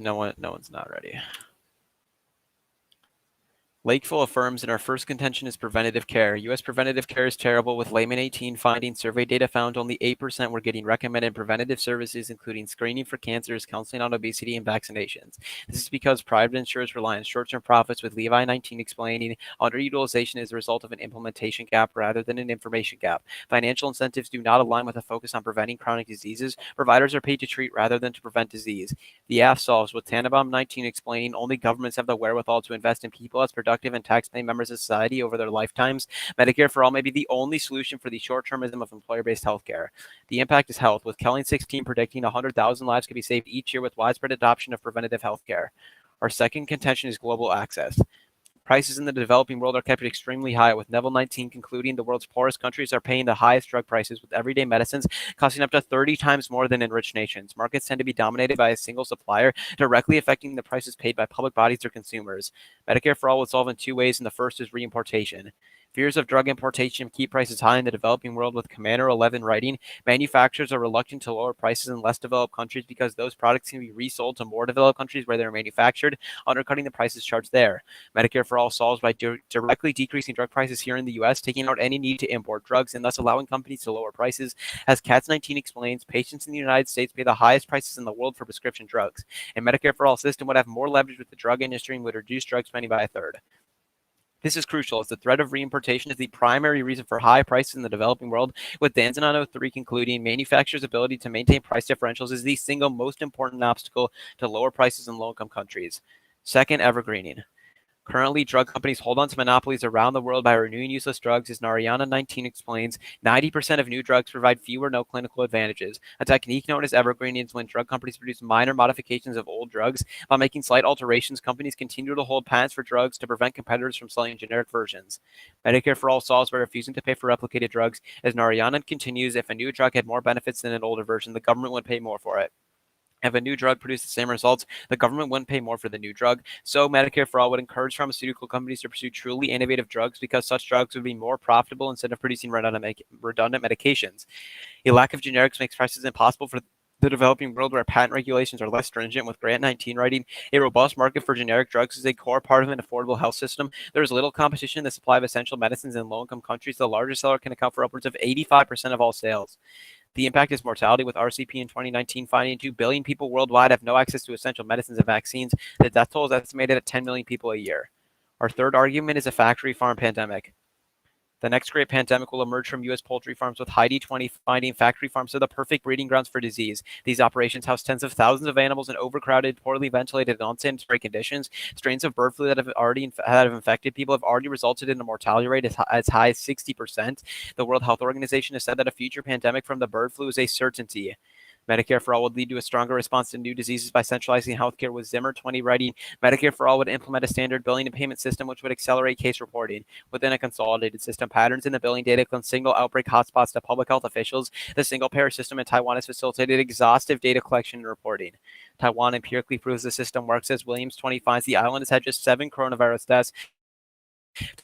No one's not ready. Lakeville affirms in our first contention is preventative care. U.S. preventative care is terrible, with Layman 18 finding survey data found only 8% were getting recommended preventative services, including screening for cancers, counseling on obesity, and vaccinations. This is because private insurers rely on short-term profits, with Levi 19 explaining underutilization is a result of an implementation gap rather than an information gap. Financial incentives do not align with a focus on preventing chronic diseases. Providers are paid to treat rather than to prevent disease. The AF solves, with Tannenbaum 19 explaining only governments have the wherewithal to invest in people as productive and tax-paying members of society over their lifetimes. Medicare for all may be the only solution for the short-termism of employer-based healthcare. The impact is health, with Kelling 16 predicting 100,000 lives could be saved each year with widespread adoption of preventative healthcare. Our second contention is global access. Prices in the developing world are kept extremely high, with Neville 19 concluding the world's poorest countries are paying the highest drug prices, with everyday medicines costing up to 30 times more than in rich nations. Markets tend to be dominated by a single supplier, directly affecting the prices paid by public bodies or consumers. Medicare for all would solve in two ways, and the first is reimportation. Fears of drug importation keep prices high in the developing world, with Commander 11 writing, manufacturers are reluctant to lower prices in less developed countries because those products can be resold to more developed countries where they're manufactured, undercutting the prices charged there. Medicare for all solves by directly decreasing drug prices here in the U.S., taking out any need to import drugs and thus allowing companies to lower prices. As Katz 19 explains, patients in the United States pay the highest prices in the world for prescription drugs. A Medicare for all system would have more leverage with the drug industry and would reduce drug spending by a third. This is crucial, as the threat of reimportation is the primary reason for high prices in the developing world, with Danzanon 03 concluding manufacturers' ability to maintain price differentials is the single most important obstacle to lower prices in low-income countries. Second, evergreening. Currently, drug companies hold on to monopolies around the world by renewing useless drugs. As Narayana 19 explains, 90% of new drugs provide few or no clinical advantages. A technique known as evergreening is when drug companies produce minor modifications of old drugs. By making slight alterations, companies continue to hold patents for drugs to prevent competitors from selling generic versions. Medicare for all solves by refusing to pay for replicated drugs. As Narayana continues, if a new drug had more benefits than an older version, the government would pay more for it. If a new drug produced the same results, the government wouldn't pay more for the new drug. So Medicare for all would encourage pharmaceutical companies to pursue truly innovative drugs because such drugs would be more profitable instead of producing redundant medications. A lack of generics makes prices impossible for the developing world, where patent regulations are less stringent, with Grant 19 writing, a robust market for generic drugs is a core part of an affordable health system. There is little competition in the supply of essential medicines in low-income countries. The largest seller can account for upwards of 85% of all sales. The impact is mortality, with RCP in 2019 finding 2 billion people worldwide have no access to essential medicines and vaccines. The death toll is estimated at 10 million people a year. Our third argument is a factory farm pandemic. The next great pandemic will emerge from U.S. poultry farms, with Heidi 20 finding factory farms are the perfect breeding grounds for disease. These operations house tens of thousands of animals in overcrowded, poorly ventilated, and unsanitary conditions. Strains of bird flu that have infected people have already resulted in a mortality rate as high as 60%. The World Health Organization has said that a future pandemic from the bird flu is a certainty. Medicare for all would lead to a stronger response to new diseases by centralizing healthcare, with Zimmer 20 writing, Medicare for all would implement a standard billing and payment system which would accelerate case reporting. Within a consolidated system, patterns in the billing data can signal outbreak hotspots to public health officials. The single-payer system in Taiwan has facilitated exhaustive data collection and reporting. Taiwan empirically proves the system works, as Williams 20 finds the island has had just 7 coronavirus deaths.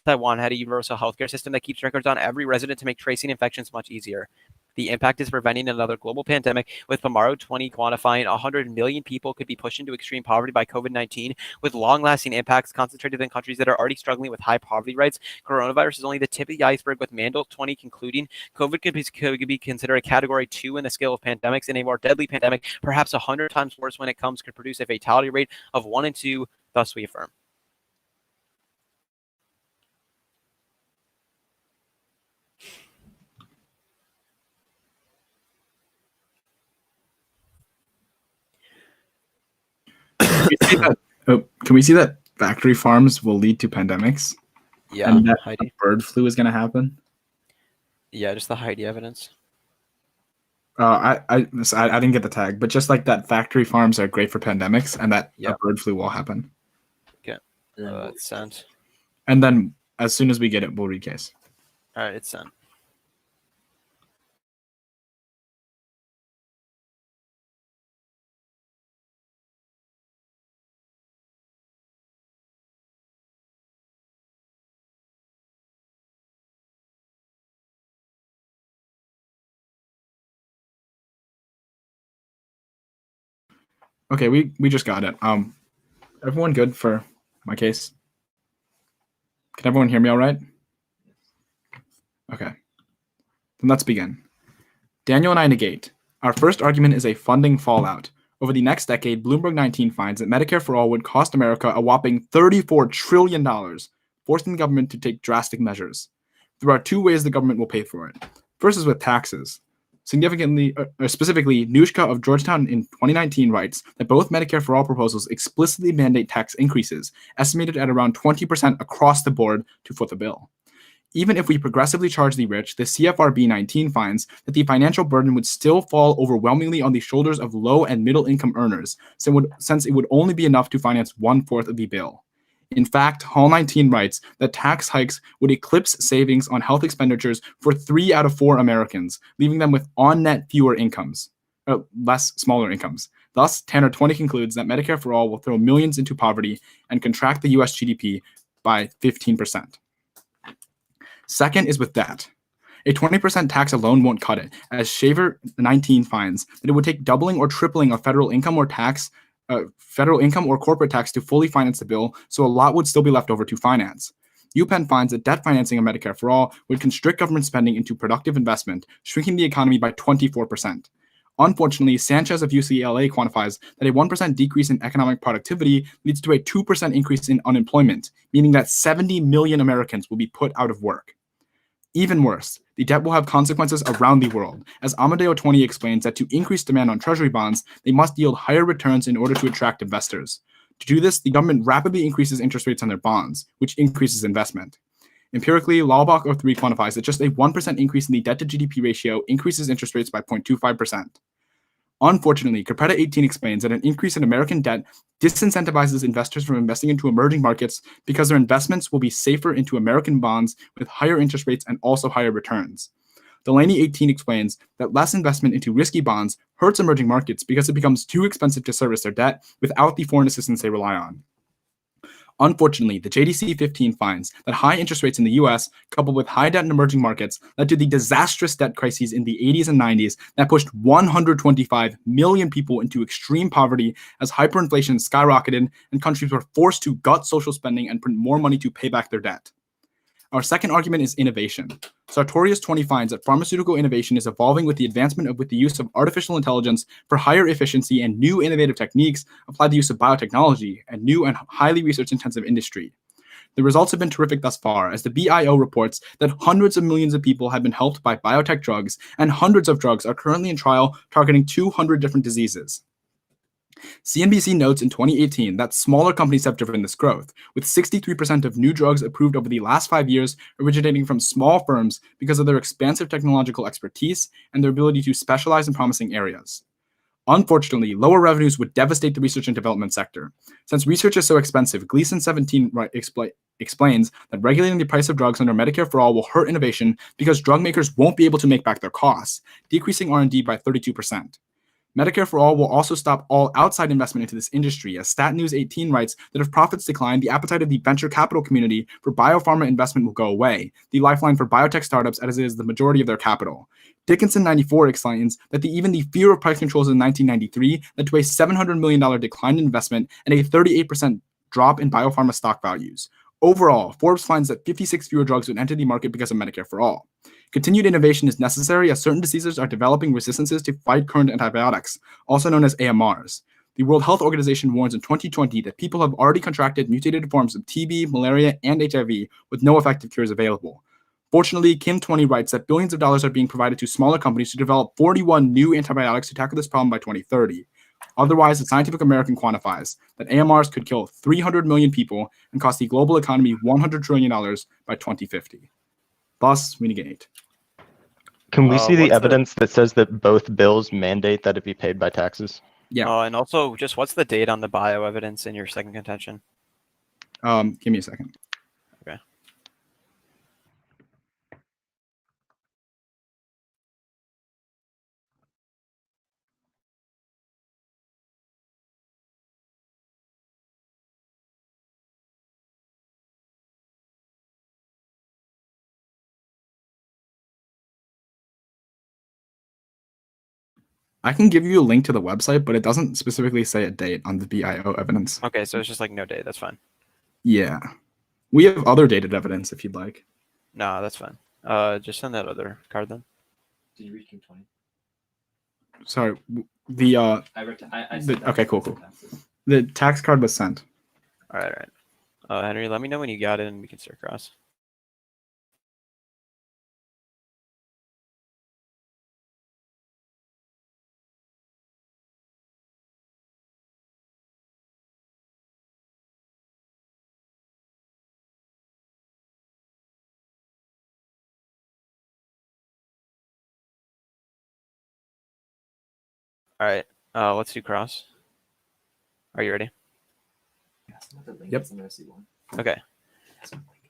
Taiwan had a universal healthcare system that keeps records on every resident to make tracing infections much easier. The impact is preventing another global pandemic, with Pomaro 20 quantifying 100 million people could be pushed into extreme poverty by COVID-19, with long-lasting impacts concentrated in countries that are already struggling with high poverty rates. Coronavirus is only the tip of the iceberg, with Mandel 20 concluding COVID could be considered a category 2 in the scale of pandemics, and a more deadly pandemic, perhaps 100 times worse when it comes, could produce a fatality rate of 1 in 2, thus we affirm. Can we see that factory farms will lead to pandemics? Yeah, and that Heidi. bird flu is going to happen? Yeah, just the Heidi evidence. I didn't get the tag, but just like that, factory farms are great for pandemics, and that a bird flu will happen. Okay, it's sent. And then as soon as we get it, we'll read case. All right, it's sent. Okay, we just got it. Everyone good for my case? Can everyone hear me all right? Okay. Then let's begin. Daniel and I negate. Our first argument is a funding fallout. Over the next decade, Bloomberg 19 finds that Medicare for All would cost America a whopping $34 trillion, forcing the government to take drastic measures. There are two ways the government will pay for it. First is with taxes. Specifically, Nushka of Georgetown in 2019 writes that both Medicare for All proposals explicitly mandate tax increases, estimated at around 20% across the board to foot the bill. Even if we progressively charge the rich, the CFRB 19 finds that the financial burden would still fall overwhelmingly on the shoulders of low and middle income earners, since it would only be enough to finance 1/4 of the bill. In fact, Hall 19 writes that tax hikes would eclipse savings on health expenditures for 3 out of 4 Americans, leaving them with on-net smaller incomes. Thus, Tanner 20 concludes that Medicare for All will throw millions into poverty and contract the US GDP by 15%. Second is with debt. A 20% tax alone won't cut it, as Shaver 19 finds that it would take doubling or tripling of federal income or corporate tax to fully finance the bill, so a lot would still be left over to finance. UPenn finds that debt financing of Medicare for All would constrict government spending into productive investment, shrinking the economy by 24%. Unfortunately, Sanchez of UCLA quantifies that a 1% decrease in economic productivity leads to a 2% increase in unemployment, meaning that 70 million Americans will be put out of work. Even worse, the debt will have consequences around the world, as Amadeo 20 explains that to increase demand on treasury bonds, they must yield higher returns in order to attract investors. To do this, the government rapidly increases interest rates on their bonds, which increases investment. Empirically, Laubach 03 quantifies that just a 1% increase in the debt-to-GDP ratio increases interest rates by 0.25%. Unfortunately, Capretta 18 explains that an increase in American debt disincentivizes investors from investing into emerging markets because their investments will be safer into American bonds with higher interest rates and also higher returns. Delaney 18 explains that less investment into risky bonds hurts emerging markets because it becomes too expensive to service their debt without the foreign assistance they rely on. Unfortunately, the JDC 15 finds that high interest rates in the US, coupled with high debt in emerging markets, led to the disastrous debt crises in the 80s and 90s that pushed 125 million people into extreme poverty as hyperinflation skyrocketed and countries were forced to gut social spending and print more money to pay back their debt. Our second argument is innovation. Sartorius 20 finds that pharmaceutical innovation is evolving with the advancement with the use of artificial intelligence for higher efficiency and new innovative techniques applied to the use of biotechnology, a new and highly research-intensive industry. The results have been terrific thus far, as the BIO reports that hundreds of millions of people have been helped by biotech drugs, and hundreds of drugs are currently in trial targeting 200 different diseases. CNBC notes in 2018 that smaller companies have driven this growth, with 63% of new drugs approved over the last 5 years originating from small firms because of their expansive technological expertise and their ability to specialize in promising areas. Unfortunately, lower revenues would devastate the research and development sector. Since research is so expensive, Gleason 17 explains that regulating the price of drugs under Medicare for All will hurt innovation because drug makers won't be able to make back their costs, decreasing R&D by 32%. Medicare for All will also stop all outside investment into this industry, as Stat News 18 writes that if profits decline, the appetite of the venture capital community for biopharma investment will go away, the lifeline for biotech startups as it is the majority of their capital. Dickinson 94 explains that even the fear of price controls in 1993 led to a $700 million decline in investment and a 38% drop in biopharma stock values. Overall, Forbes finds that 56 fewer drugs would enter the market because of Medicare for All. Continued innovation is necessary as certain diseases are developing resistances to fight current antibiotics, also known as AMRs. The World Health Organization warns in 2020 that people have already contracted mutated forms of TB, malaria, and HIV with no effective cures available. Fortunately, Kim 20 writes that billions of dollars are being provided to smaller companies to develop 41 new antibiotics to tackle this problem by 2030. Otherwise, the Scientific American quantifies that AMRs could kill 300 million people and cost the global economy $100 trillion by 2050. Thus, we negate. Can we see the evidence that says that both bills mandate that it be paid by taxes? Yeah. And also, just what's the date on the bio evidence in your second contention? Give me a second. Okay. I can give you a link to the website, but it doesn't specifically say a date on the BIO evidence. Okay, so it's just like no date. That's fine. Yeah. We have other dated evidence if you'd like. No, that's fine. Just send that other card then. Did you reach King 20? Sorry. Okay, cool. The tax card was sent. All right. Henry, let me know when you got it and we can start cross. All right. Let's do cross. Are you ready? Yep. Okay.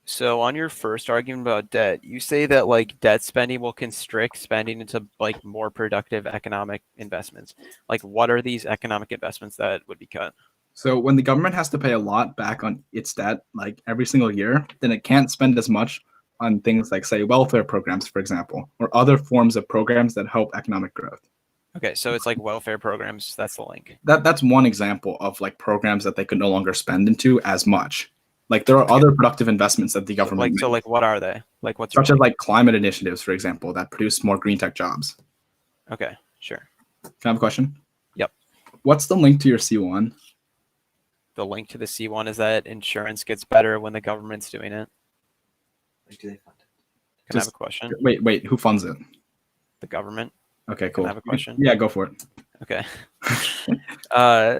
So on your first argument about debt, you say that like debt spending will constrict spending into like more productive economic investments. Like what are these economic investments that would be cut? So when the government has to pay a lot back on its debt, like every single year, then it can't spend as much on things like, say, welfare programs, for example, or other forms of programs that help economic growth. Okay, so it's like welfare programs. That's the link. That's one example of like programs that they could no longer spend into as much. Like there are other productive investments that the government makes, So like what are they? Like what's such as like climate initiatives, for example, that produce more green tech jobs. Okay, sure. Can I have a question? Yep. What's the link to your C1? The link to the C1 is that insurance gets better when the government's doing it. Like, do they fund it? Can I have a question? Wait, who funds it? The government. Okay, Can cool. I have a question? Yeah, go for it. Okay.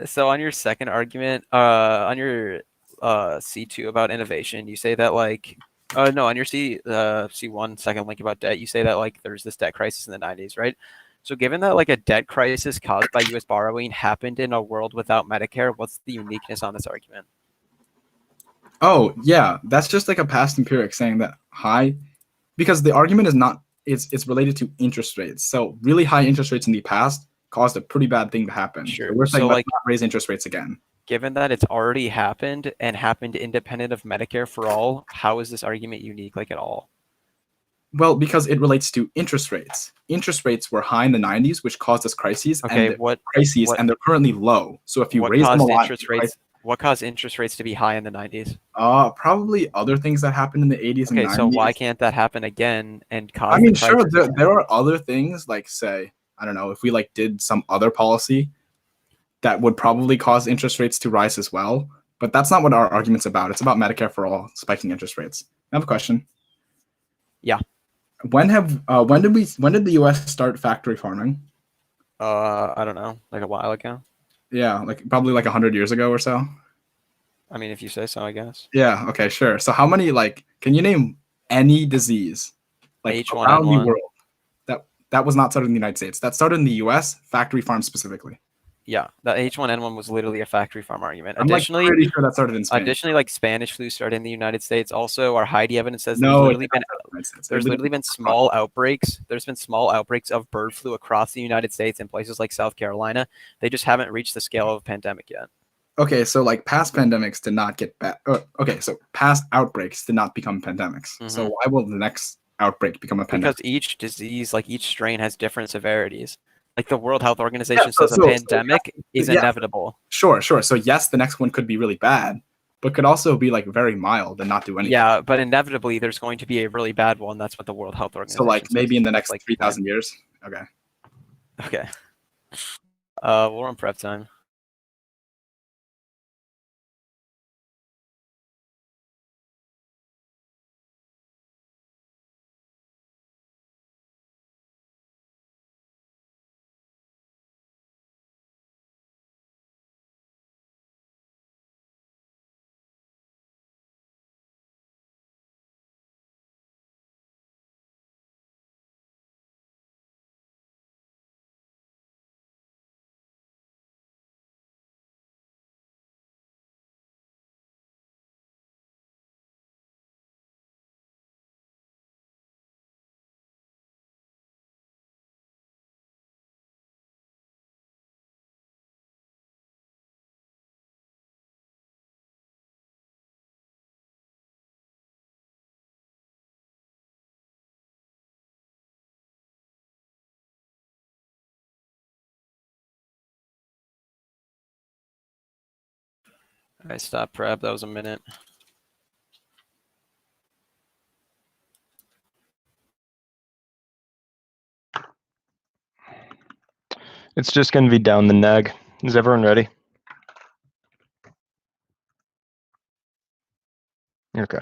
So on your second argument, on your C2 about innovation, you say that like, no, on your C1 second link about debt, you say that like there's this debt crisis in the 90s, right? So given that like a debt crisis caused by U.S. borrowing happened in a world without Medicare, what's the uniqueness on this argument? Oh, yeah, that's just like a past empiric saying that because the argument is not, it's related to interest rates. So really high interest rates in the past caused a pretty bad thing to happen. Sure. So we're saying So, let's like- not raise interest rates again. Given that it's already happened and happened independent of Medicare for all, how is this argument unique like at all? Well, because it relates to interest rates. Interest rates were high in the 90s, which caused us crises, Okay, and they're currently low. So if you what raise them a caused lot, interest rates? What caused interest rates to be high in the 90s? probably other things that happened in the 80s and Okay, 90s. so why can't that happen again and cause? I mean, the sure, crisis there are other things like, say, I don't know, if we like did some other policy that would probably cause interest rates to rise as well. But that's not what our argument's about. It's about Medicare for all spiking interest rates. I have a question. Yeah. When did the US start factory farming? I don't know, like a while ago. Yeah, like probably like 100 years ago or so. I mean, if you say so, I guess. Yeah, okay, sure. So how many, like, can you name any disease like H1N1. around the world that was not started in the United States? That started in the US, factory farms specifically. Yeah, the H1N1 was literally a factory farm argument. I'm like pretty sure that started in Spain. Additionally, like Spanish flu started in the United States. Also, our Heidi evidence says No, there's literally been small outbreaks. There's been small outbreaks of bird flu across the United States in places like South Carolina. They just haven't reached the scale of a pandemic yet. Okay, so like past pandemics did not get bad. Okay, so past outbreaks did not become pandemics. Mhm. So why will the next outbreak become a pandemic? Because each disease, like each strain, has different severities. Like the World Health Organization so- says, a pandemic is yeah. inevitable. Sure. So yes, the next one could be really bad, but could also be like very mild and not do anything. Yeah, but inevitably there's going to be a really bad one. That's what the World Health Organization So like maybe says. in the next Like 3,000 years. Okay. Okay. We're on prep time. I stopped prep. That was a minute. It's just going to be down the neg. Is everyone ready? Okay.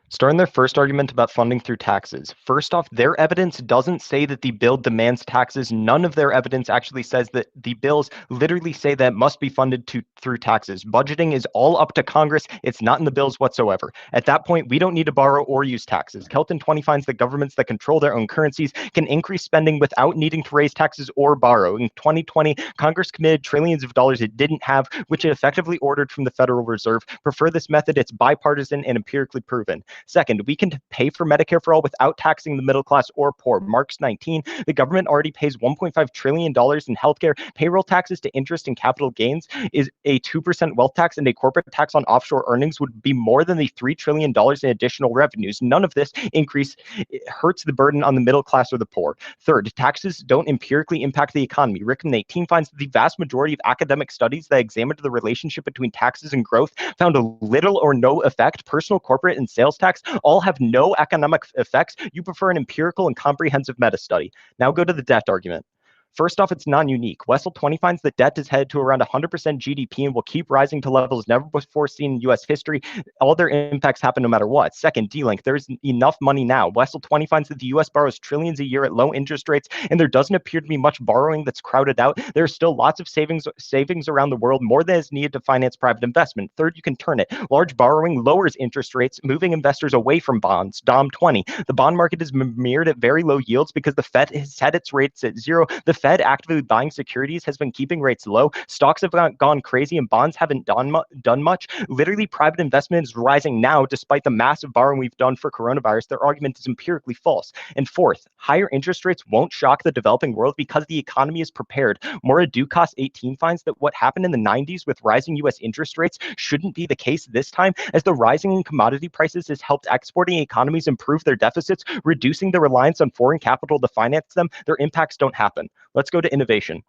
Starting their first argument about funding through taxes. First off, their evidence doesn't say that the bill demands taxes. None of their evidence actually says that. The bills literally say that it must be funded through taxes. Budgeting is all up to Congress. It's not in the bills whatsoever. At that point, we don't need to borrow or use taxes. Kelton 20 finds that governments that control their own currencies can increase spending without needing to raise taxes or borrow. In 2020, Congress committed trillions of dollars it didn't have, which it effectively ordered from the Federal Reserve. Prefer this method. It's bipartisan and empirically proven. Second, we can pay for Medicare for all without taxing the middle class or poor. Marx 19, the government already pays $1.5 trillion in healthcare. Payroll taxes to interest and capital gains is a 2% wealth tax, and a corporate tax on offshore earnings would be more than the $3 trillion in additional revenues. None of this increase hurts the burden on the middle class or the poor. Third, taxes don't empirically impact the economy. Rickman 18 finds that the vast majority of academic studies that examined the relationship between taxes and growth found a little or no effect. Personal, corporate, and sales tax all have no economic effects. You prefer an empirical and comprehensive meta study. Now go to the debt argument. First off, it's non-unique. Wessel 20 finds that debt is headed to around 100% GDP and will keep rising to levels never before seen in U.S. history. All their impacts happen no matter what. Second, D-Link, there's enough money now. Wessel 20 finds that the U.S. borrows trillions a year at low interest rates, and there doesn't appear to be much borrowing that's crowded out. There's still lots of savings around the world, more than is needed to finance private investment. Third, you can turn it. Large borrowing lowers interest rates, moving investors away from bonds. Dom 20, the bond market is mirrored at very low yields because the Fed has set its rates at zero. The Fed actively buying securities has been keeping rates low. Stocks have gone crazy and bonds haven't done much. Literally, private investment is rising now despite the massive borrowing we've done for coronavirus. Their argument is empirically false. And fourth, higher interest rates won't shock the developing world because the economy is prepared. Mora Dukas 18 finds that what happened in the 90s with rising U.S. interest rates shouldn't be the case this time, as the rising in commodity prices has helped exporting economies improve their deficits, reducing the reliance on foreign capital to finance them. Their impacts don't happen. Let's go to innovation.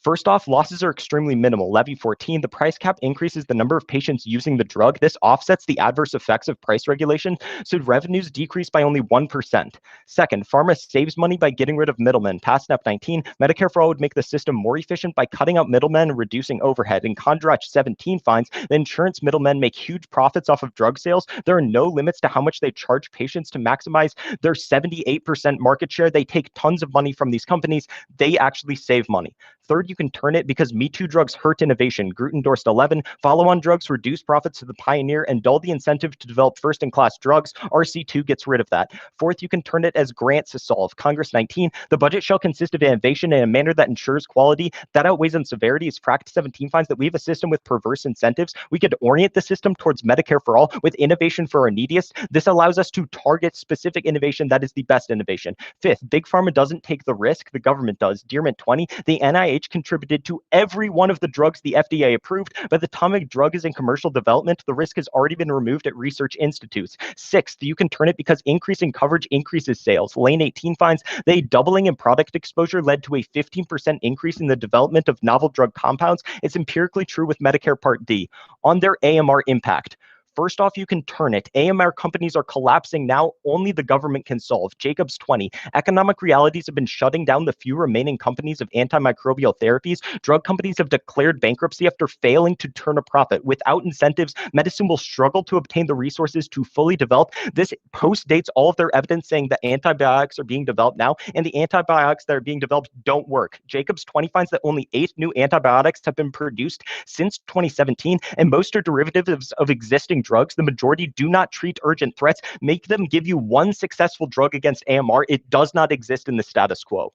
First off, losses are extremely minimal. Levy 14, the price cap increases the number of patients using the drug. This offsets the adverse effects of price regulation, so revenues decrease by only 1%. Second, pharma saves money by getting rid of middlemen. PASNAP 19, Medicare for All would make the system more efficient by cutting out middlemen and reducing overhead. And Kondrach 17 finds that insurance middlemen make huge profits off of drug sales. There are no limits to how much they charge patients to maximize their 78% market share. They take tons of money from these companies. They actually save money. Third, you can turn it because Me Too drugs hurt innovation. Grutendorst 11, follow-on drugs reduce profits to the pioneer and dull the incentive to develop first-in-class drugs. RC2 gets rid of that. Fourth, you can turn it as grants to solve. Congress 19, the budget shall consist of innovation in a manner that ensures quality. That outweighs on severity as Practice 17 finds that we have a system with perverse incentives. We could orient the system towards Medicare for all with innovation for our neediest. This allows us to target specific innovation that is the best innovation. Fifth, Big Pharma doesn't take the risk, the government does. Dearment 20, the NIH contributed to every one of the drugs the FDA approved. By the time a drug is in commercial development, the risk has already been removed at research institutes. Sixth, you can turn it because increasing coverage increases sales. Lane 18 finds that a doubling in product exposure led to a 15% increase in the development of novel drug compounds. It's empirically true with Medicare Part D. On their AMR impact, first off, you can turn it. AMR companies are collapsing now. Only the government can solve. Jacobs 20. Economic realities have been shutting down the few remaining companies of antimicrobial therapies. Drug companies have declared bankruptcy after failing to turn a profit. Without incentives, medicine will struggle to obtain the resources to fully develop. This post-dates all of their evidence saying that antibiotics are being developed now, and the antibiotics that are being developed don't work. Jacobs 20 finds that only 8 new antibiotics have been produced since 2017, and most are derivatives of existing drugs. The majority do not treat urgent threats. Make them give you one successful drug against AMR. It does not exist in the status quo.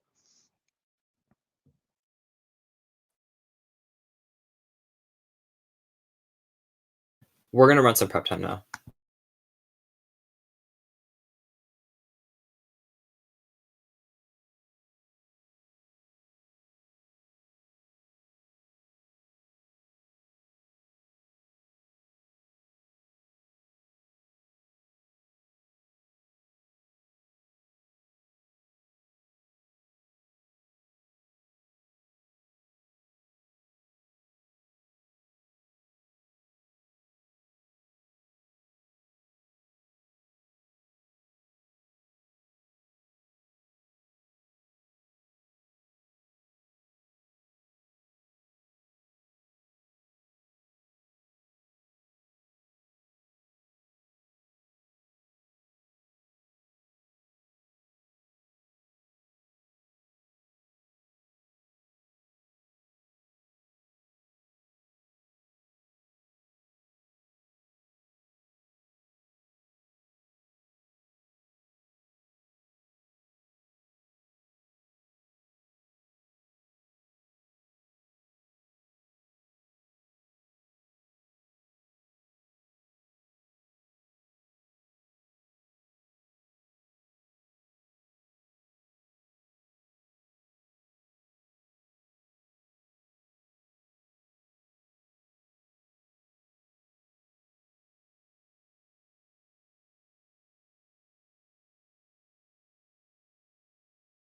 We're going to run some prep time now.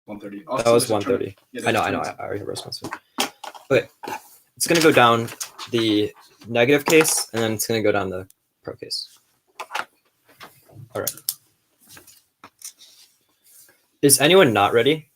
130. That was 130. I know. I already have a response. Okay, it's gonna go down the negative case, and then it's gonna go down the pro case. All right. Is anyone not ready?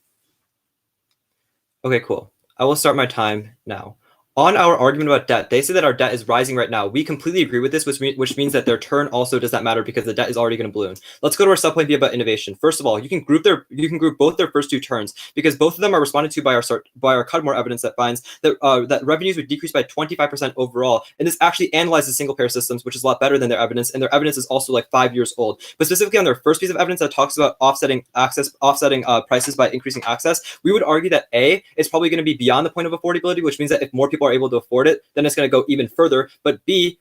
Okay, cool. I will start my time now. On our argument about debt, they say that our debt is rising right now. We completely agree with this, which means that their turn also does not matter because the debt is already going to balloon. Let's go to our subpoint B about innovation. First of all, you can group both their first two turns because both of them are responded to by our Cudmore evidence that finds that that revenues would decrease by 25% overall, and this actually analyzes single payer systems, which is a lot better than their evidence, and their evidence is also like 5 years old. But specifically on their first piece of evidence that talks about offsetting prices by increasing access, we would argue that A is probably going to be beyond the point of affordability, which means that if more people are able to afford it, then it's going to go even further. But B,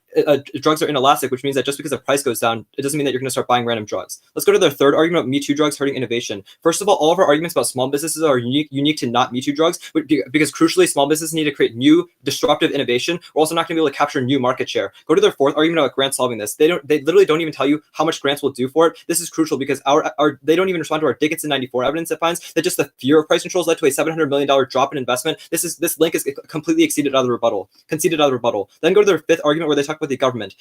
drugs are inelastic, which means that just because the price goes down, it doesn't mean that you're going to start buying random drugs. Let's go to their third argument about Me Too drugs hurting innovation. First of all of our arguments about small businesses are unique to not Me Too drugs, because crucially, small businesses need to create new disruptive innovation. We're also not going to be able to capture new market share. Go to their fourth argument about grants solving this. They literally don't even tell you how much grants will do for it. This is crucial because they don't even respond to our Dickinson 94 evidence that finds that just the fear of price controls led to a $700 million drop in investment. This link is completely conceded out of the rebuttal. Then go to their fifth argument where they talk about the government.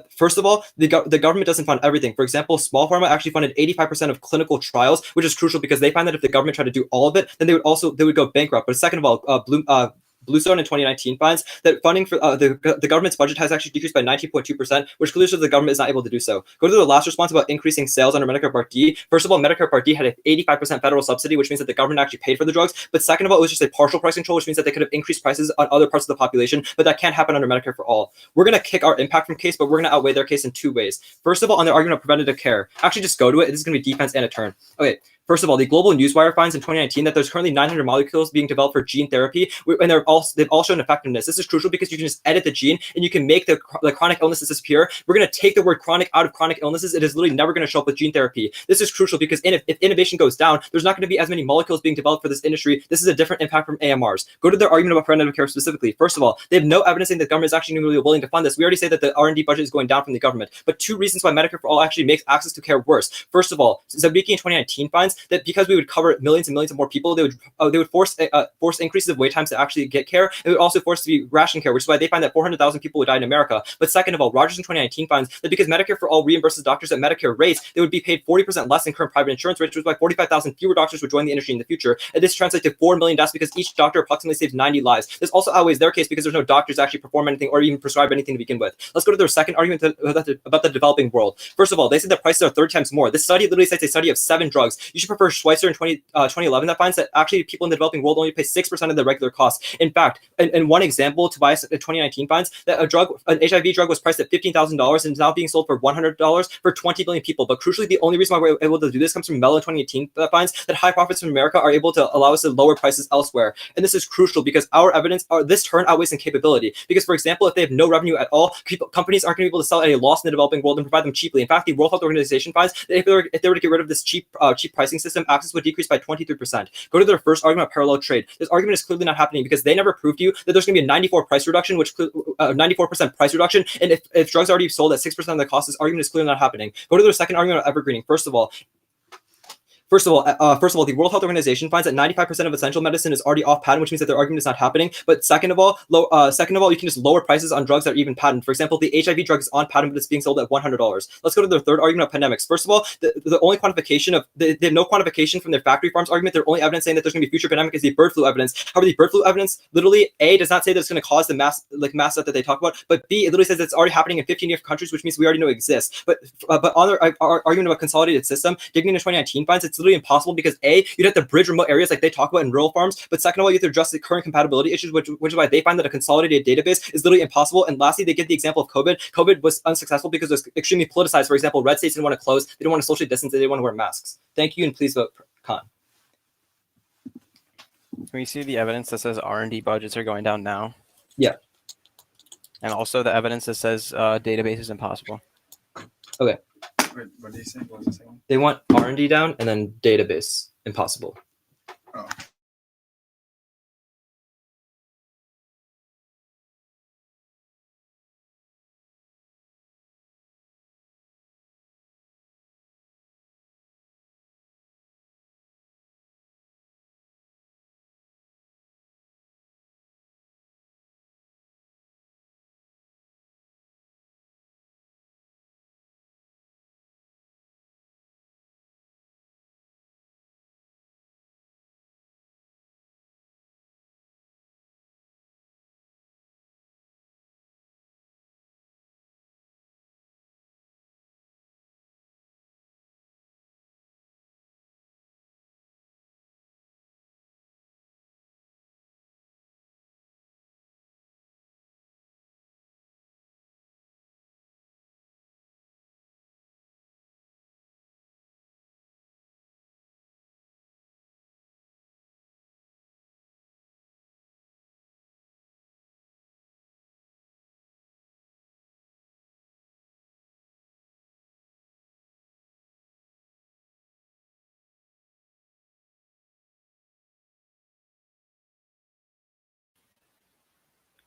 First of all, the government doesn't fund everything. For example, small pharma actually funded 85% of clinical trials, which is crucial because they find that if the government tried to do all of it, then they would go bankrupt. But second of all, Bluestone in 2019 finds that funding for the government's budget has actually decreased by 19.2%, which clearly shows the government is not able to do so. Go to the last response about increasing sales under Medicare Part D. First of all, Medicare Part D had an 85% federal subsidy, which means that the government actually paid for the drugs. But second of all, it was just a partial price control, which means that they could have increased prices on other parts of the population, but that can't happen under Medicare for All. We're going to kick our impact from case, but we're going to outweigh their case in two ways. First of all, on the argument of preventative care, actually just go to it. This is going to be defense and a turn. Okay. First of all, the Global Newswire finds in 2019 that there's currently 900 molecules being developed for gene therapy, and they've all shown effectiveness. This is crucial because you can just edit the gene and you can make the chronic illnesses disappear. We're going to take the word chronic out of chronic illnesses. It is literally never going to show up with gene therapy. This is crucial because if innovation goes down, there's not going to be as many molecules being developed for this industry. This is a different impact from AMRs. Go to their argument about preventative care specifically. First of all, they have no evidence saying that the government is actually really willing to fund this. We already say that the R&D budget is going down from the government, but two reasons why Medicare for All actually makes access to care worse. First of all, Zabiki in 2019 finds that because we would cover millions and millions of more people, they would force increases of wait times to actually get care. It would also force to be ration care, which is why they find that 400,000 people would die in America. But second of all, Rogers in 2019 finds that because Medicare for All reimburses doctors at Medicare rates, they would be paid 40% less than current private insurance rates, which is why 45,000 fewer doctors would join the industry in the future. And this translates to 4 million deaths because each doctor approximately saves 90 lives. This also outweighs their case because there's no doctors to actually perform anything or even prescribe anything to begin with. Let's go to their second argument about the developing world. First of all, they said that prices are 30 times more. This study literally cites a study of 7 drugs. You should prefer Schweitzer in 2011 that finds that actually people in the developing world only pay 6% of the regular cost. In fact, in one example, Tobias in 2019 finds that an HIV drug was priced at $15,000 and is now being sold for $100 for 20 million people. But crucially, the only reason why we're able to do this comes from Mello in 2018 that finds that high profits from America are able to allow us to lower prices elsewhere. And this is crucial because our evidence, this turn outweighs in capability. Because for example, if they have no revenue at all, companies aren't going to be able to sell at a loss in the developing world and provide them cheaply. In fact, the World Health Organization finds that if they were to get rid of this cheap pricing system, access would decrease by 23%. Go to their first argument of parallel trade. This argument is clearly not happening because they never proved to you that there's going to be a 94% price reduction, and if drugs are already sold at 6% of the cost, this argument is clearly not happening. Go to their second argument of evergreening. First of all, the World Health Organization finds that 95% of essential medicine is already off patent, which means that their argument is not happening. But second of all, you can just lower prices on drugs that are even patent. For example, the HIV drug is on patent, but it's being sold at $100. Let's go to their third argument of pandemics. First of all, the only quantification they have no quantification from their factory farms argument. Their only evidence saying that there's going to be future pandemic is the bird flu evidence. However, the bird flu evidence literally A does not say that it's going to cause the mass death that they talk about, but B, it literally says it's already happening in 15 different countries, which means we already know it exists. But on their argument about consolidated system, Dignan in 2019 finds it's literally impossible because A, you'd have to bridge remote areas like they talk about in rural farms, but second of all, you have to address the current compatibility issues, which is why they find that a consolidated database is literally impossible. And lastly, they give the example of COVID. COVID was unsuccessful because it was extremely politicized. For example, red states didn't want to close, they didn't want to socially distance, they didn't want to wear masks. Thank you, and please vote con. Can we see the evidence that says R&D budgets are going down now? Yeah. And also the evidence that says database is impossible. Okay. Wait, what did you say? What was the second one? They want R&D down and then database impossible. Oh.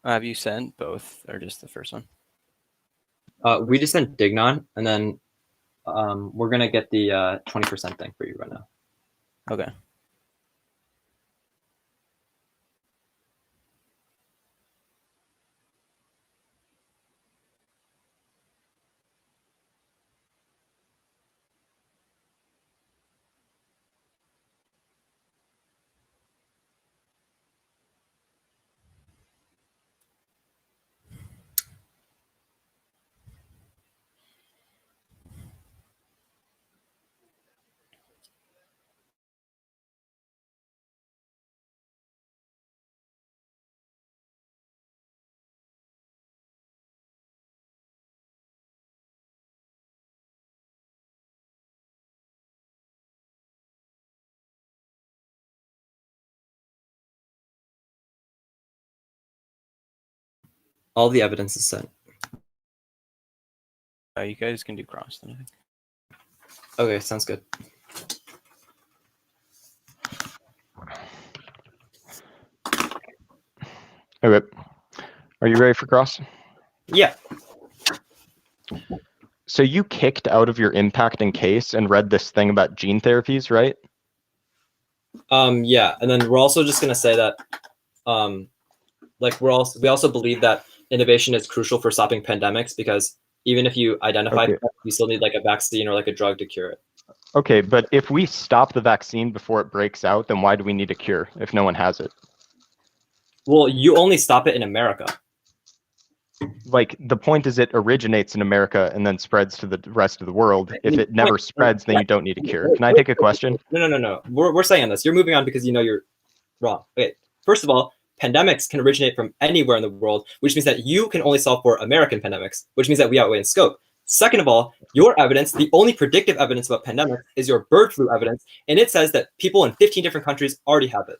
Have you sent both or just the first one? We just sent Dignon, and then we're gonna get the 20% thing for you right now. Okay. All the evidence is sent. You guys can do cross then, I think. Okay, sounds good. Okay. Are you ready for cross? Yeah. So you kicked out of your impact and case and read this thing about gene therapies, right? Yeah, and then we're also just gonna say that, like we also believe that innovation is crucial for stopping pandemics, because even if you identify, Okay. you still need like a vaccine or like a drug to cure it. Okay, but if we stop the vaccine before it breaks out, then why do we need a cure if no one has it? Well, you only stop it in America. Like, the point is it originates in America and then spreads to the rest of the world. If it never spreads, then you don't need a cure. Can I take a question? No. We're saying on this. You're moving on because you know you're wrong. Okay. First of all, pandemics can originate from anywhere in the world, which means that you can only solve for American pandemics, which means that we outweigh in scope. Second of all, your evidence, the only predictive evidence about pandemics, is your bird flu evidence, and it says that people in 15 different countries already have it.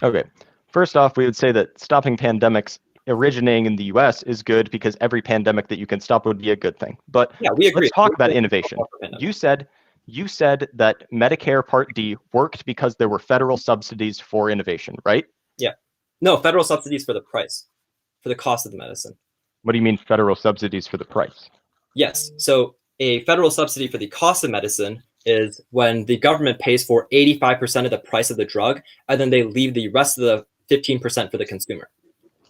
Okay. First off, we would say that stopping pandemics originating in the US is good because every pandemic that you can stop would be a good thing. But yeah, we agree. Let's talk about innovation. You said that Medicare Part D worked because there were federal subsidies for innovation, right? Yeah. No, federal subsidies for the price, for the cost of the medicine. What do you mean federal subsidies for the price? Yes. So a federal subsidy for the cost of medicine is when the government pays for 85% of the price of the drug, and then they leave the rest of the 15% for the consumer.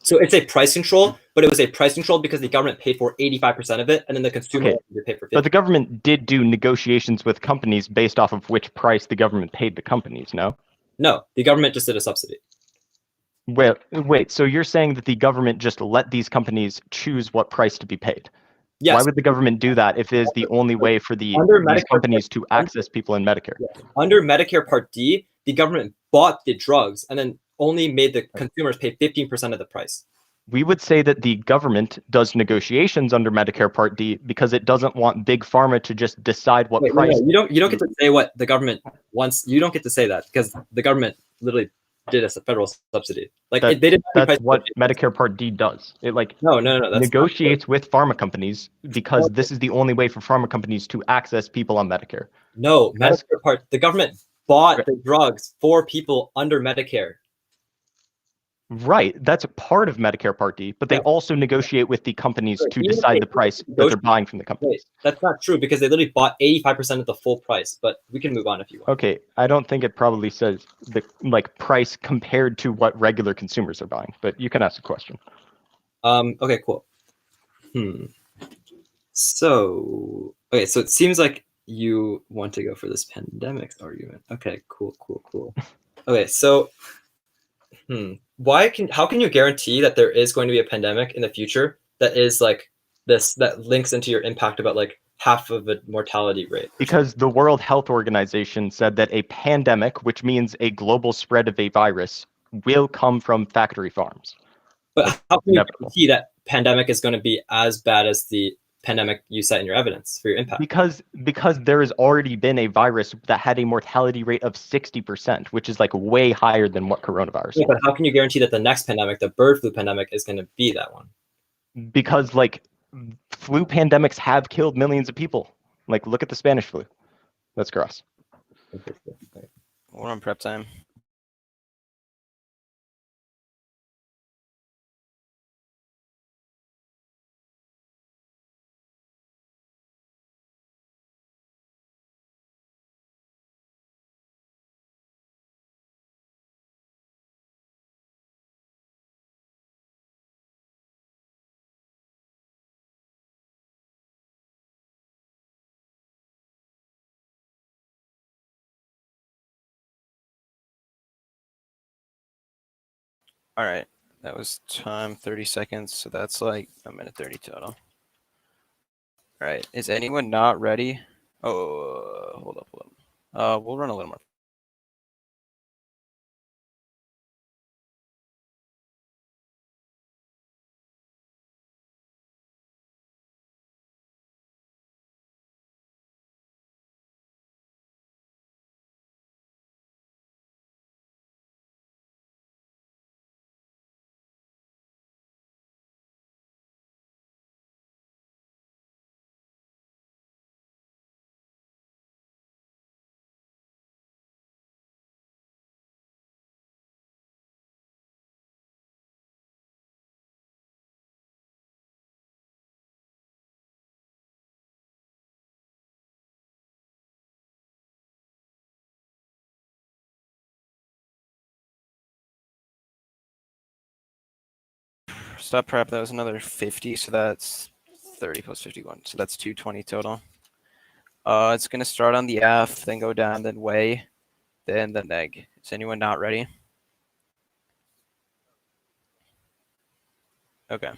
So it's a price control, but it was a price control because the government paid for 85% of it, and then the consumer would pay for 50%. But the government did do negotiations with companies based off of which price the government paid the companies, no? No, the government just did a subsidy. Well, wait, so you're saying that the government just let these companies choose what price to be paid? Yes. Why would the government do that if it is the only way for these companies to access people in Medicare? Under Medicare Part D, the government bought the drugs and then only made the consumers pay 15% of the price. We would say that the government does negotiations under Medicare Part D because it doesn't want big pharma to just decide what price. No, you don't get to say what the government wants. You don't get to say that because the government literally did a federal subsidy. Like they did. That's what Medicare Part D does. It no. Negotiates with pharma companies because this is the only way for pharma companies to access people on Medicare. No, Medicare Part. The government bought the drugs for people under Medicare. Right, that's a part of Medicare Part D, but they also negotiate with the companies to decide the price that they're buying from the companies. That's not true because they literally bought 85% of the full price, but we can move on if you want. Okay, I don't think it probably says the price compared to what regular consumers are buying, but you can ask a question. Okay, cool. So it seems like you want to go for this pandemics argument. Okay, cool. Okay, so how can you guarantee that there is going to be a pandemic in the future that is like this, that links into your impact about like half of a mortality rate? Because the World Health Organization said that a pandemic, which means a global spread of a virus, will come from factory farms. But how can you guarantee that pandemic is going to be as bad as the pandemic you set in your evidence for your impact? Because there has already been a virus that had a mortality rate of 60%, which is like way higher than what coronavirus is. But how can you guarantee that the next pandemic, the bird flu pandemic, is going to be that one? Because flu pandemics have killed millions of people. Like, look at the Spanish flu. That's gross. We're on prep time. All right. That was time 30 seconds. So that's like a minute 30 total. All right. Is anyone not ready? Oh, hold up. We'll run a little more. Stop prep. That was another 50. So that's 30 plus 51. So that's 220 total. It's going to start on the F, then go down, then way, then the neg. Is anyone not ready? Okay.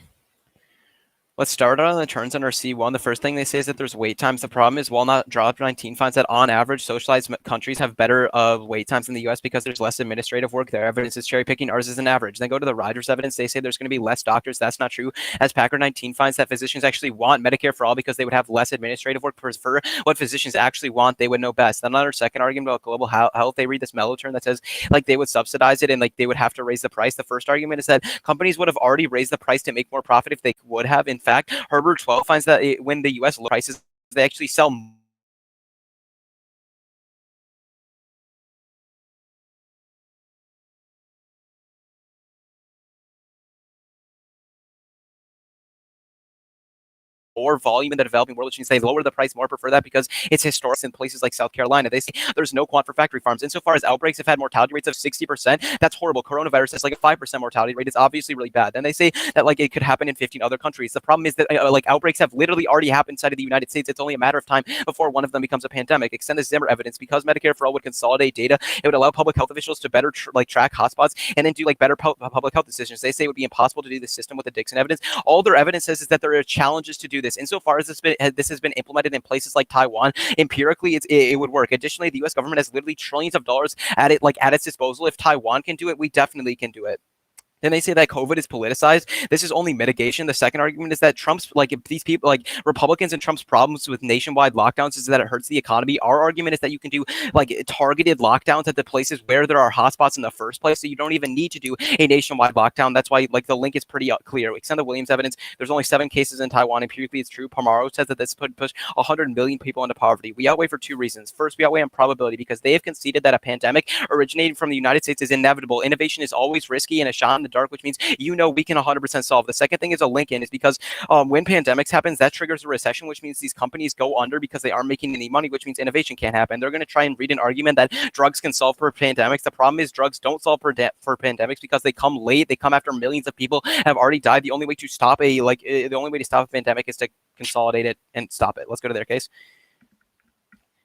Let's start on the turns under C1. The first thing they say is that there's wait times. The problem is Walnut Drop 19 finds that on average, socialized countries have better wait times in the US because there's less administrative work. Their evidence is cherry picking. Ours is an average. Then go to the riders evidence. They say there's going to be less doctors. That's not true. As Packer 19 finds that physicians actually want Medicare for all because they would have less administrative work. For what physicians actually want, they would know best. Then another second argument about global health, they read this mellow turn that says like they would subsidize it and like they would have to raise the price. The first argument is that companies would have already raised the price to make more profit if they would have. In fact, Herbert 12 finds that when the U.S. low prices, they actually sell more volume in the developing world, which means they lower the price more, prefer that because it's historic in places like South Carolina. They say there's no quant for factory farms. Insofar as outbreaks have had mortality rates of 60%, that's horrible. Coronavirus has like a 5% mortality rate. It's obviously really bad. Then they say that like it could happen in 15 other countries. The problem is that like outbreaks have literally already happened inside of the United States. It's only a matter of time before one of them becomes a pandemic. Extend the Zimmer evidence because Medicare for all would consolidate data. It would allow public health officials to better track hotspots and then do like better public health decisions. They say it would be impossible to do the system with the Dixon evidence. All their evidence says is that there are challenges to do this. Insofar as this has been implemented in places like Taiwan, empirically it would work. Additionally, the U.S. government has literally trillions of dollars at its disposal. If Taiwan can do it, we definitely can do it. Then they say that COVID is politicized. This is only mitigation. The second argument is that Trump's, like, if these people, like Republicans and Trump's problems with nationwide lockdowns is that it hurts the economy. Our argument is that you can do like targeted lockdowns at the places where there are hotspots in the first place. So you don't even need to do a nationwide lockdown. That's why like the link is pretty clear. We extend the Williams evidence. There's only 7 cases in Taiwan. Empirically, it's true. Pomaro says that this could push 100 million people into poverty. We outweigh for 2 reasons. First, we outweigh on probability because they have conceded that a pandemic originating from the United States is inevitable. Innovation is always risky and a shot in the dark, which means we can 100% solve. The second thing is a link in is because when pandemics happens, that triggers a recession, which means these companies go under because they aren't making any money, which means innovation can't happen. They're going to try and read an argument that drugs can solve for pandemics. The problem is drugs don't solve for pandemics because they come late. They come after millions of people have already died. The only way to stop a pandemic is to consolidate it and stop it. Let's go to their case.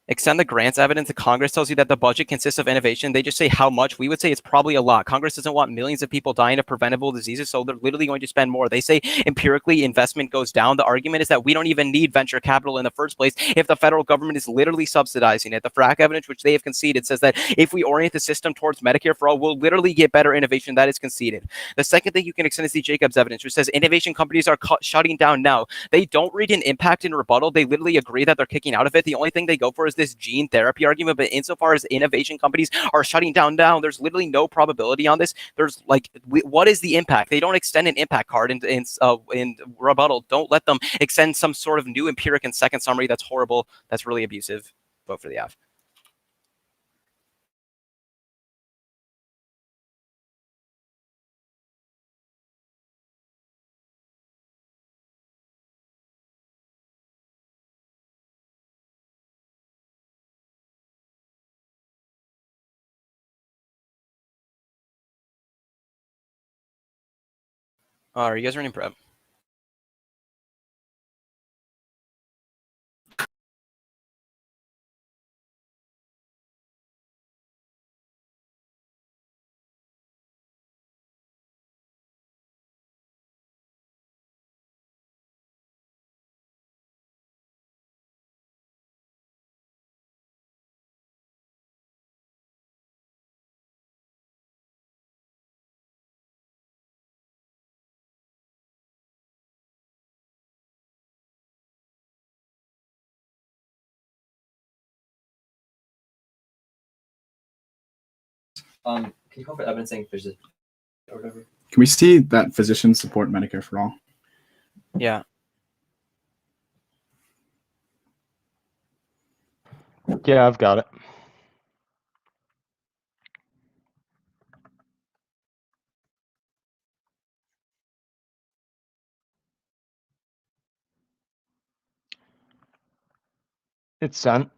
Extend the grants evidence. The Congress tells you that the budget consists of innovation. They just say how much. We would say it's probably a lot. Congress doesn't want millions of people dying of preventable diseases, so they're literally going to spend more. They say empirically investment goes down. The argument is that we don't even need venture capital in the first place if the federal government is literally subsidizing it. The FRAC evidence, which they have conceded, says that if we orient the system towards Medicare for all, we'll literally get better innovation. That is conceded. The second thing you can extend is the Jacobs evidence, which says innovation companies are shutting down now. They don't read an impact in rebuttal. They literally agree that they're kicking out of it. The only thing they go for is this gene therapy argument, but insofar as innovation companies are shutting down now, there's literally no probability on this. There's like, what is the impact? They don't extend an impact card in rebuttal. Don't let them extend some sort of new empiric and second summary. That's horrible. That's really abusive. Vote for the F. Are you guys running prep? Can you call for evidence saying physician or whatever? Can we see that physicians support Medicare for all? Yeah. Yeah, I've got it. It's sent.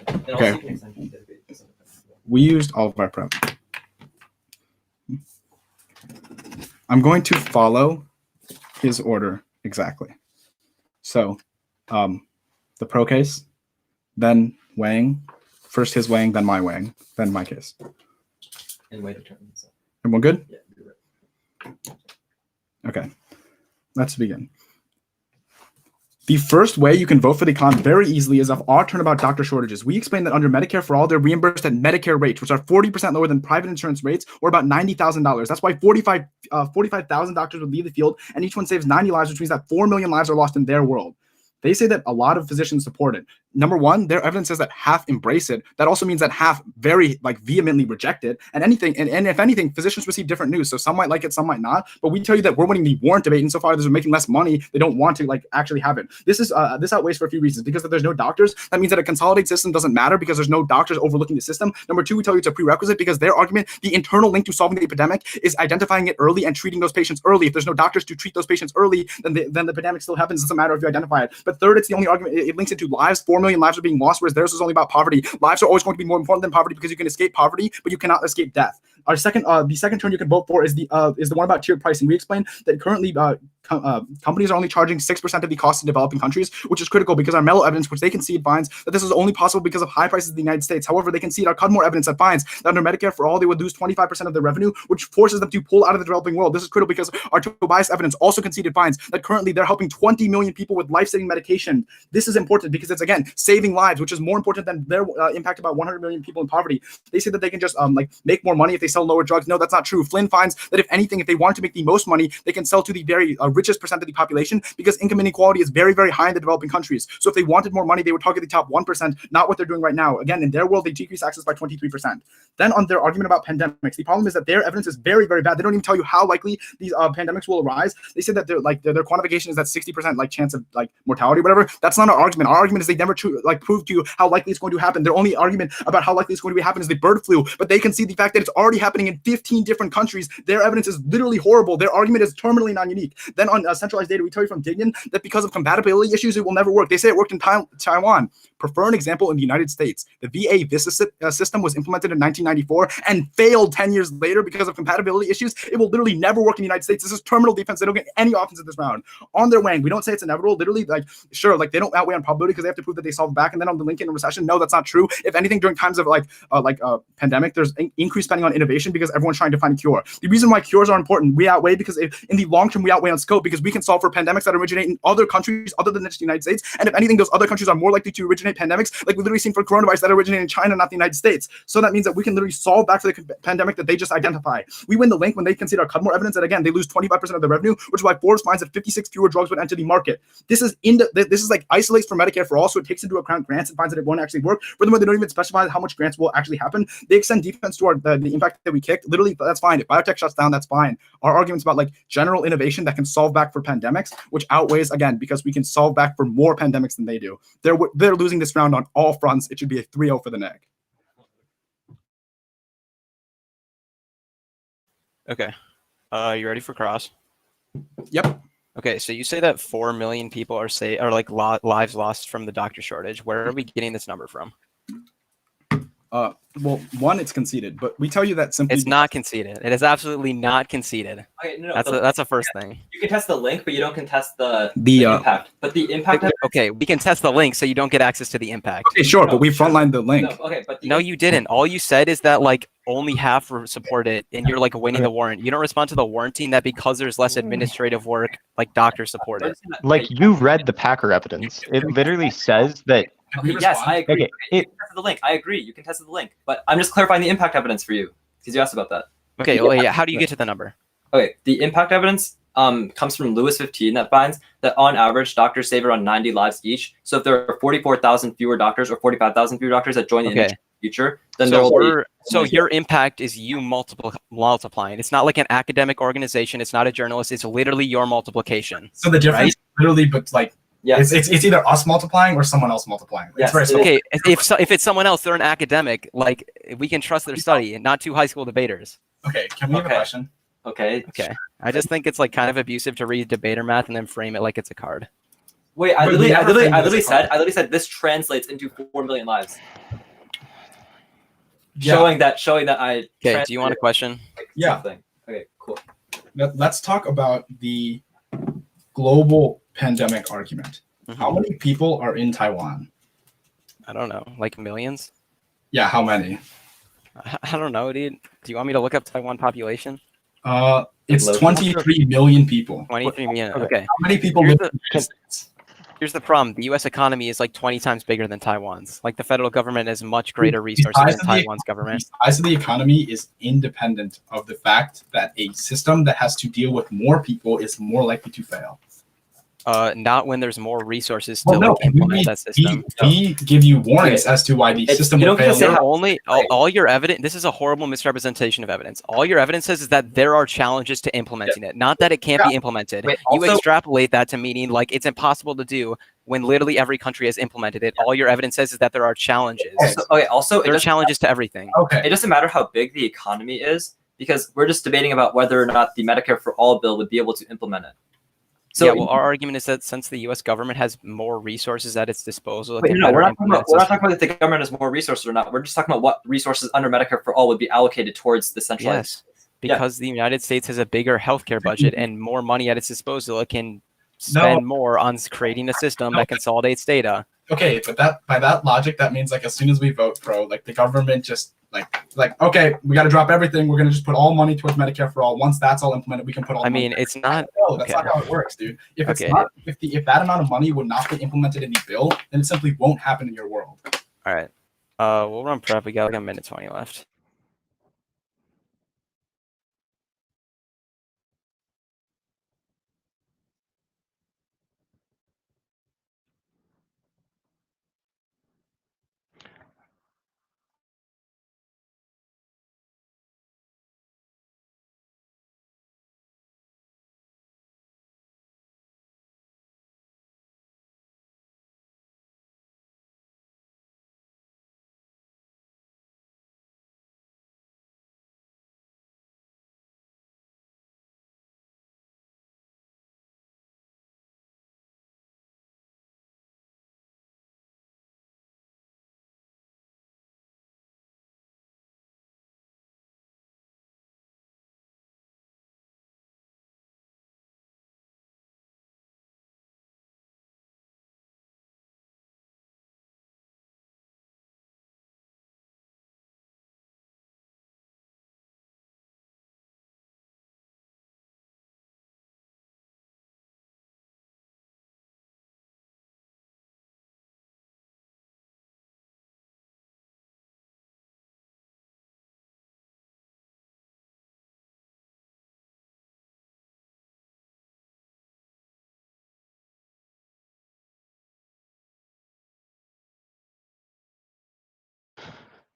And Okay. also you can extend the debate to some extent. We used all of our prep. I'm going to follow his order exactly. So, the pro case, then weighing, first his weighing, then my weighing, then my case. And way to turn this up. Everyone good? Yeah, you're right. Okay, let's begin. The first way you can vote for the con very easily is of our turnabout doctor shortages. We explained that under Medicare for all, they're reimbursed at Medicare rates, which are 40% lower than private insurance rates, or about $90,000. That's why 45,000 doctors would leave the field, and each one saves 90 lives, which means that 4 million lives are lost in their world. They say that a lot of physicians support it. Number one, their evidence says that half embrace it. That also means that half very vehemently reject it. And if anything, physicians receive different news. So some might like it, some might not. But we tell you that we're winning the warrant debate, and so far as they're making less money, they don't want to actually have it. This outweighs for a few reasons. Because if there's no doctors, that means that a consolidated system doesn't matter because there's no doctors overlooking the system. Number two, we tell you it's a prerequisite because their argument, the internal link to solving the epidemic, is identifying it early and treating those patients early. If there's no doctors to treat those patients early, then the epidemic still happens. It doesn't matter if you identify it. But The third, it's the only argument. It links into lives. 4 million lives are being lost, whereas theirs is only about poverty. Lives are always going to be more important than poverty because you can escape poverty, but you cannot escape death. Our second, the second term you can vote for is the one about tiered pricing. We explained that currently companies are only charging 6% of the cost in developing countries, which is critical because our mellow evidence, which they concede, finds that this is only possible because of high prices in the United States. However, they concede our Cudmore evidence that finds that under Medicare for All, they would lose 25% of their revenue, which forces them to pull out of the developing world. This is critical because our Tobias evidence also conceded finds that currently they're helping 20 million people with life-saving medication. This is important because it's, again, saving lives, which is more important than their impact about 100 million people in poverty. They say that they can just make more money if they sell lower drugs. No, that's not true. Flynn finds that if anything, if they want to make the most money, they can sell to the very richest percent of the population because income inequality is very, very high in the developing countries. So if they wanted more money, they would target the top 1%, not what they're doing right now. Again, in their world, they decrease access by 23%. Then on their argument about pandemics, the problem is that their evidence is very, very bad. They don't even tell you how likely these pandemics will arise. They said that their quantification is that 60% chance of mortality or whatever. That's not our argument. Our argument is they never prove to you how likely it's going to happen. Their only argument about how likely it's going to happen is the bird flu, but they concede the fact that it's already happening in 15 different countries. Their evidence is literally horrible. Their argument is terminally non-unique. Then on centralized data, we tell you from Dignan that because of compatibility issues, it will never work. They say it worked in Taiwan. Prefer an example in the United States. The VA VISA system was implemented in 1994 and failed 10 years later because of compatibility issues. It will literally never work in the United States. This is terminal defense. They don't get any offense in this round. On their Wang, we don't say it's inevitable. Literally, sure, they don't outweigh on probability because they have to prove that they solve back. And then on the Lincoln recession, no, that's not true. If anything, during times of pandemic, there's increased spending on innovation because everyone's trying to find a cure. The reason why cures are important, we outweigh because in the long term, we outweigh on scope because we can solve for pandemics that originate in other countries other than the United States. And if anything, those other countries are more likely to originate pandemics, like we've literally seen for coronavirus that originate in China, not the United States. So that means that we can literally solve back for the pandemic that they just identify. We win the link when they consider our Cudmore evidence that, again, they lose 25% of the revenue, which is why Forbes finds that 56 fewer drugs would enter the market. This is isolates for Medicare for All, so it takes into account grants and finds that it won't actually work. Furthermore, they don't even specify how much grants will actually happen. They extend defense to the impact that we kicked. Literally, that's fine. If biotech shuts down, that's fine. Our arguments about general innovation that can solve back for pandemics, which outweighs, again, because we can solve back for more pandemics than they do. They're losing this round on all fronts. It should be a 3-0 for the NEG. Okay. You ready for cross? Yep. Okay, so you say that 4 million people are lives lost from the doctor shortage. Where are we getting this number from? Well, one, it's conceded, but we tell you that simply. It's not conceded. It is absolutely not conceded. Okay, no, that's a first thing. You can test the link, but you don't contest the impact. But the impact. Okay, we can test the link, so you don't get access to the impact. Okay, sure, but we frontlined the link. No, okay, but No, you didn't. All you said is that only half support it, and you're winning the warrant. You don't respond to the warranting that because there's less administrative work, doctors support it. You read the Packer evidence. It literally says that. Okay, yes, I agree. Okay, you can test the link. I agree. You can test the link, but I'm just clarifying the impact evidence for you because you asked about that. Okay, well, yeah. How do you get to the number? Okay, the impact evidence comes from Lewis 15 that finds that on average doctors save around 90 lives each. So if there are 44,000 fewer doctors or 45,000 fewer doctors that join the future, then so your impact is you multiplying. It's not like an academic organization. It's not a journalist. It's literally your multiplication. So the difference, literally, but yeah, it's either us multiplying or someone else multiplying. Yes. Okay, if it's someone else, they're an academic. We can trust their study, and not two high school debaters. Okay, can we have a question? Okay. I just think it's kind of abusive to read debater math and then frame it like it's a card. Wait, I literally said this translates into 4 million lives. Yeah. Showing that I. Okay, do you want a question? Yeah. Okay, cool. Let's talk about the global pandemic argument. Mm-hmm. How many people are in Taiwan? I don't know, millions? Yeah, how many? I don't know, dude. Do you want me to look up Taiwan population? It's 23 million people. 23 million. Okay. How many people live in the United States? Here's the problem. The U.S. economy is 20 times bigger than Taiwan's. The federal government has much greater resources than Taiwan's government. The size of the economy is independent of the fact that a system that has to deal with more people is more likely to fail. Not when there's more resources to implement that system. We give you warnings as to why the system will fail. All your evidence. This is a horrible misrepresentation of evidence. All your evidence says is that there are challenges to implementing it, not that it can't be implemented. You extrapolate that to meaning it's impossible to do when literally every country has implemented it. All your evidence says is that there are challenges. Also, there are challenges to everything. Okay. It doesn't matter how big the economy is because we're just debating about whether or not the Medicare for All bill would be able to implement it. So yeah, well, our argument is that since the U.S. government has more resources at its disposal, it wait, can no, better we're not implement talking its about if the government has more resources or not. We're just talking about what resources under Medicare for All would be allocated towards the centralized. Yes, because the United States has a bigger healthcare budget and more money at its disposal, it can spend more on creating a system that consolidates data. Okay, but by that logic, that means like as soon as we vote pro, like the government just like okay, we got to drop everything. We're gonna just put all money towards Medicare for all. Once that's all implemented, we can put all. I mean, it's not. No, that's not how it works, dude. If it's Okay. not, if that amount of money would not be implemented in the bill, then it simply won't happen in your world. All right. We'll run prep. We got like a minute 20 left.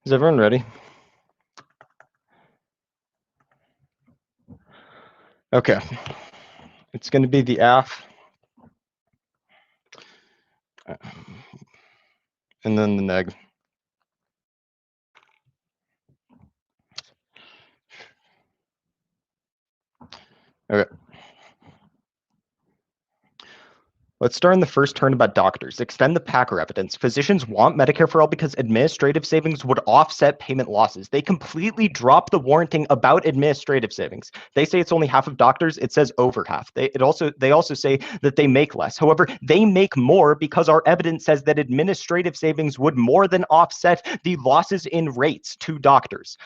Is everyone ready? Okay. It's going to be the AF. And then the neg. Okay. Let's start in the first turn about doctors. Extend the Packer evidence. Physicians want Medicare for all because administrative savings would offset payment losses. They completely drop the warranting about administrative savings. They say it's only half of doctors. It says over half. They also say that they make less. However, they make more because our evidence says that administrative savings would more than offset the losses in rates to doctors.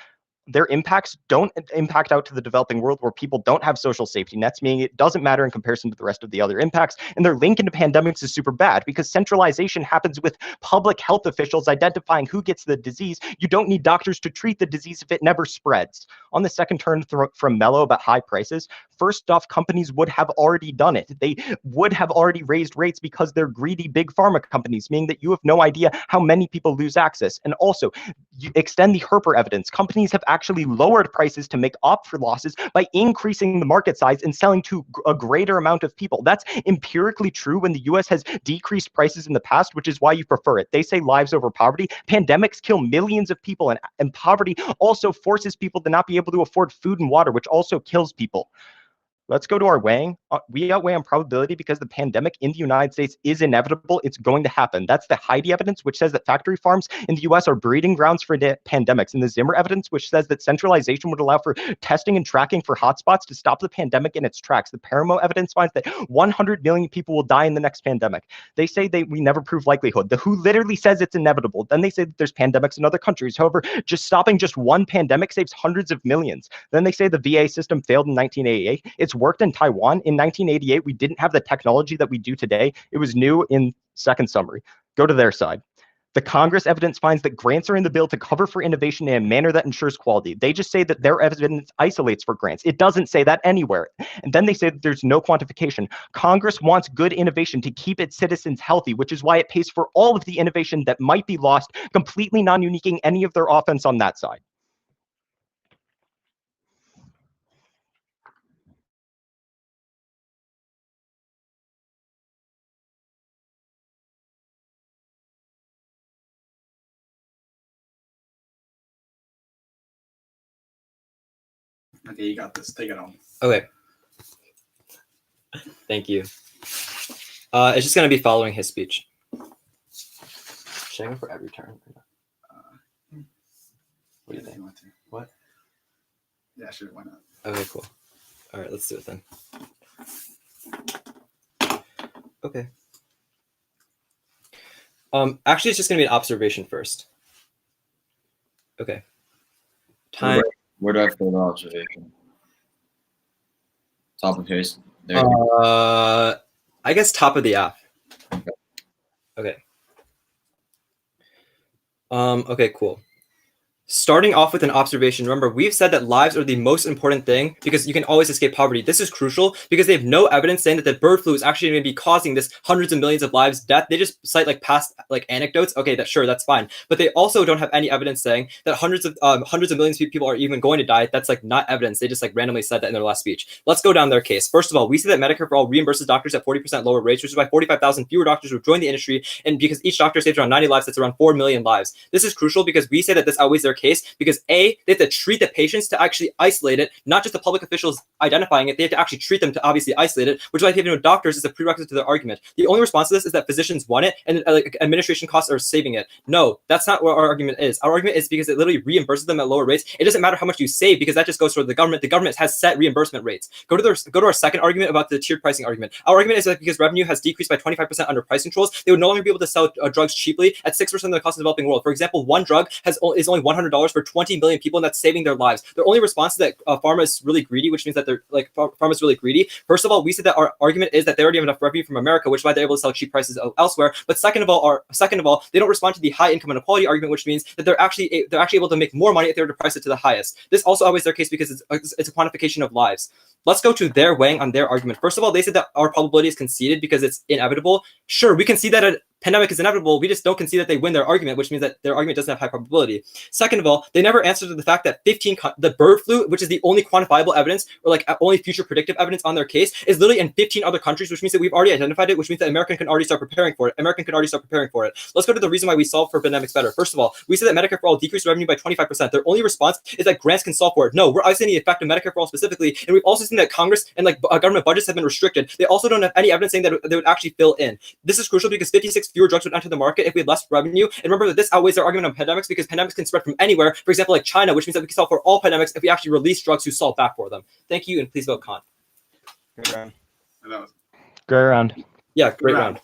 Their impacts don't impact out to the developing world where people don't have social safety nets, meaning it doesn't matter in comparison to the rest of the other impacts. And their link into pandemics is super bad because centralization happens with public health officials identifying who gets the disease. You don't need doctors to treat the disease if it never spreads. On the second turn from Mello about high prices, first off, companies would have already done it. They would have already raised rates because they're greedy big pharma companies, meaning that you have no idea how many people lose access. And also, you extend the Herper evidence. Companies have actually lowered prices to make up for losses by increasing the market size and selling to a greater amount of people. That's empirically true when the US has decreased prices in the past, which is why you prefer it. They say lives over poverty. Pandemics kill millions of people, and poverty also forces people to not be able to afford food and water, which also kills people. Let's go to our weighing. We outweigh on probability because the pandemic in the United States is inevitable. It's going to happen. That's the Heidi evidence, which says that factory farms in the US are breeding grounds for pandemics. And the Zimmer evidence, which says that centralization would allow for testing and tracking for hotspots to stop the pandemic in its tracks. The Paramo evidence finds that 100 million people will die in the next pandemic. They say we never prove likelihood. The WHO literally says it's inevitable. Then they say that there's pandemics in other countries. However, just stopping just one pandemic saves hundreds of millions. Then they say the VA system failed in 1988. It's worked in Taiwan. In 1988, we didn't have the technology that we do today. It was new in second summary. Go to their side. The Congress evidence finds that grants are in the bill to cover for innovation in a manner that ensures quality. They just say that their evidence isolates for grants. It doesn't say that anywhere. And then they say that there's no quantification. Congress wants good innovation to keep its citizens healthy, which is why it pays for all of the innovation that might be lost, completely non-uniquing any of their offense on that side. Okay, you got this. Take it home. Okay. Thank you. It's just going to be following his speech. Should I go for every turn? What do you think? What? Yeah, sure. Why not? Okay, cool. All right, let's do it then. Okay. Actually, it's just going to be an observation first. Okay. Time. Where do I fill the observation? Top of his. There. I guess top of the app. Okay. Okay, cool. Starting off with an observation, remember, we've said that lives are the most important thing because you can always escape poverty. This is crucial because they have no evidence saying that the bird flu is actually going to be causing this hundreds of millions of lives death. They just cite like past like anecdotes. Okay, that's fine. But they also don't have any evidence saying that hundreds of millions of people are even going to die. That's like not evidence. They just like randomly said that in their last speech. Let's go down their case. First of all, we see that Medicare for All reimburses doctors at 40% lower rates, which is why 45,000 fewer doctors will join the industry. And because each doctor saves around 90 lives, that's around 4 million lives. This is crucial because we say that this outweighs their case because A, they have to treat the patients to actually isolate it, not just the public officials identifying it. They have to actually treat them to obviously isolate it, which is why even doctors is a prerequisite to their argument. The only response to this is that physicians want it and like administration costs are saving it. No, that's not what our argument is. Our argument is because it literally reimburses them at lower rates. It doesn't matter how much you save because that just goes toward the government. The government has set reimbursement rates. Go to our second argument about the tiered pricing argument. Our argument is that because revenue has decreased by 25% under price controls, they would no longer be able to sell drugs cheaply at 6% of the cost of the developing world. For example, one drug is only $100 for 20 million people, and that's saving their lives. Their only response is that pharma is really greedy, which means that they're like pharma is really greedy. First of all, we said that our argument is that they already have enough revenue from America, which is why they're able to sell cheap prices elsewhere. But second of all, they don't respond to the high income inequality argument, which means that they're actually able to make more money if they were to price it to the highest. This also always their case because it's a quantification of lives. Let's go to their weighing on their argument. First of all, they said that our probability is conceded because it's inevitable. Sure, we can see that a pandemic is inevitable. We just don't concede that they win their argument, which means that their argument doesn't have high probability. Second of all, they never answered to the fact that the bird flu, which is the only quantifiable evidence or like only future predictive evidence on their case, is literally in 15 other countries, which means that we've already identified it, which means that American can already start preparing for it. Let's go to the reason why we solve for pandemics better. First of all, we said that Medicare for All decreased revenue by 25%. Their only response is that grants can solve for it. No, we're isolating the effect of Medicare for All specifically, and we've also seen that Congress and like government budgets have been restricted. They also don't have any evidence saying that they would actually fill in. This is crucial because 56 fewer drugs would enter the market if we had less revenue. And remember that this outweighs our argument on pandemics because pandemics can spread from anywhere. For example, like China, which means that we can solve for all pandemics if we actually release drugs to solve back for them. Thank you, and please vote con. Great round. Yeah, great round.